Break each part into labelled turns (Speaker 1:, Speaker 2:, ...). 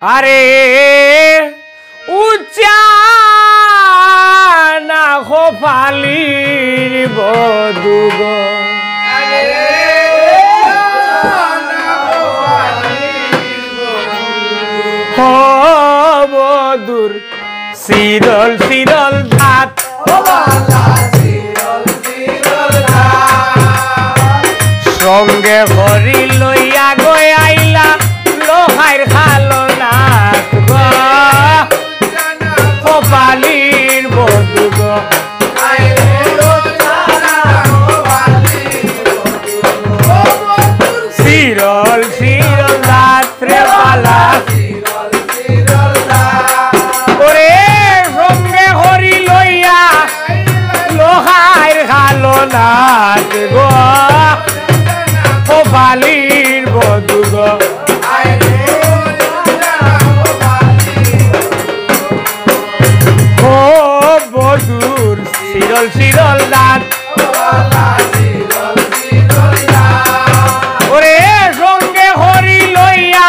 Speaker 1: আরে উচ্চা না খোপালির বধুগ বধুর শিরল শিরল ধাত সঙ্গে হরি লইয়া গই আইলা লোহার খালো না কপালির বধুগ শিরল শিরল রাত্রে পালা ওরে সঙ্গে হরি লইয়া লোহার খালো না গো কপালির বধুগ ও বধুর শিরল শিরল রাত ওরে সঙ্গে হরি লইয়া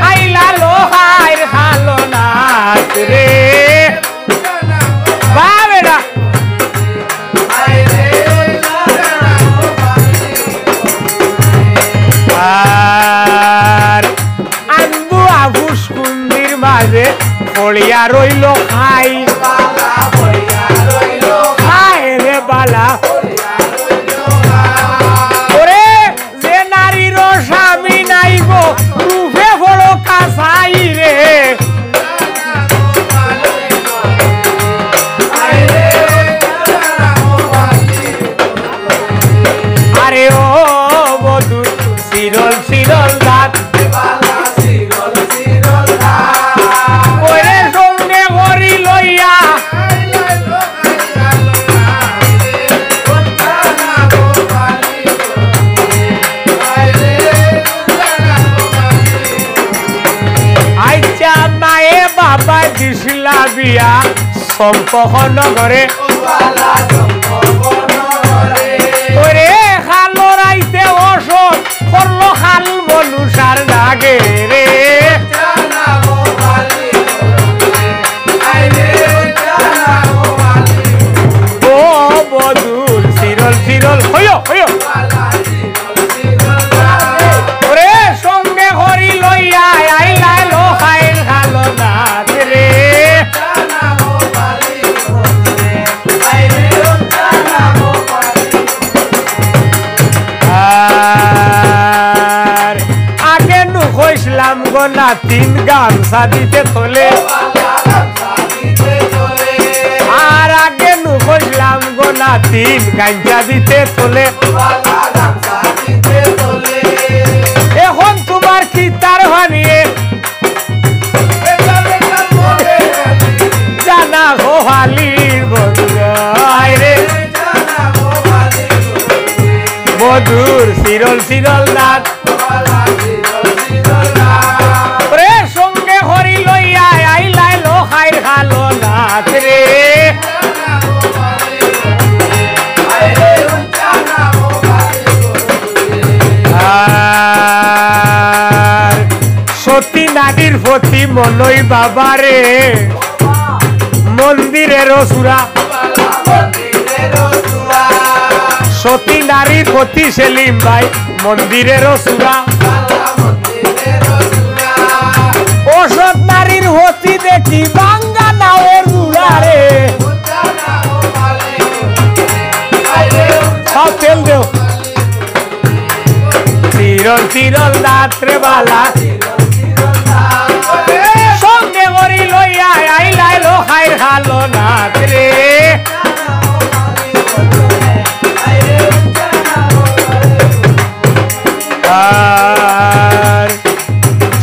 Speaker 1: আইলা লোহার খালো না রে বাবেরা আর আনবু আবুস কুন্দির মাঝে ফলিয়া রইল খাই খায় রে বালা ওরে যে নারীর স্বামী নাইব রূপে বড় কাছাই রে আরে ও বধূ শিরল শিরল রাত ওরে সঙ্গে হরি লইয়া আইচা মায়ে বাবা দিছিলা বিয়া সম্পন্ন করে ওরে খালো রাইতে অসৎ করলো খাল মনুষার লাগে রে ও বধুর শিরল শিরল হইও হইও ওরে সঙ্গে হরি লইয়া আইলা লোহার খালো না রে আর আগে নু কইছিলাম গো না তিন গামছা দিতে তোলে আর আগে নু কইছিলাম গো না তিন গাঞ্জা দিতে তোলে এখন তোমার কি তার বানিয়ে জানা গোহালির বধুরাই রে বধুর শিরল শিরল রাত রে সঙ্গে হরি লইয়া আইলাই লোহার খালো নাথ রে আর সতী নারীর প্রতি মনই বাবারে মন্দিরের সুরা সতী নারীর প্রতি সেলিম ভাই মন্দিরের সুরা অসৎ নারীর হতি দেখি বাঙ্গা নাওয়ের দুলারে সব তেল দেও চিরল চিরল রাত্রে বালা সঙ্গে করি লইয়া আইলাই লোহার খালো নাথ রে আর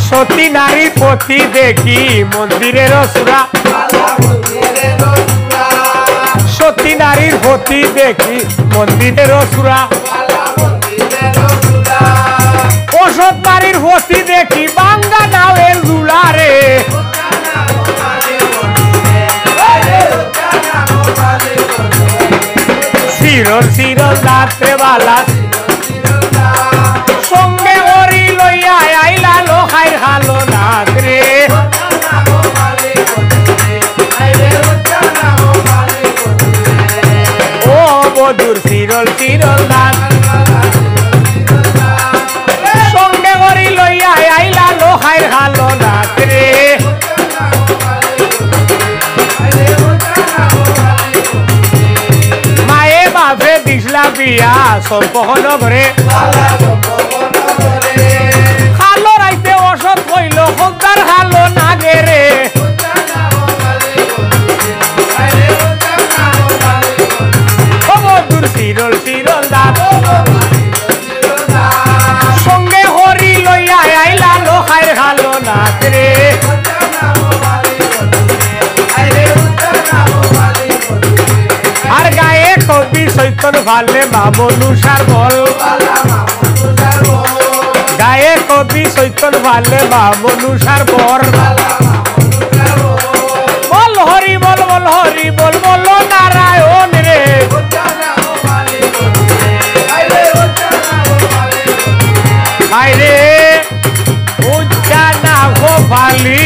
Speaker 1: সতী নারীর প্রতি দেখি মন্দিরের সুরা সতী নারীর প্রতি দেখি মন্দিরের সুরা অসৎ নারীর প্রতি দেখি বাঙ্গা নাওয়ের দুলারে শিরল শিরল রাত্রে বালা সঙ্গে ওরি লইয়া আইলা লোহার হালো নাথ রে মধুর চিরল চিরল দান সঙ্গে করি লইয়া আইলা লোহাইর হালো নাথ রে মায়ে বাপে দিসলা বিয়া সম্পহন ঘরে খালো রাইতে অসৎ হইল হদ্দার হালো না গেরে মধুর চিরল চিরল দান সঙ্গে হরি লইয়া আইলা লোহাইর হালো নাথ রে আর গায়ে কবি চৈতন ভালে মামনুষার বল গায়ে কবি চৈতন ভালে মামনুষার বর বল হরি বল বল হরি বল বল নারায়ণ রে আইরে উচ্চা না গো বালি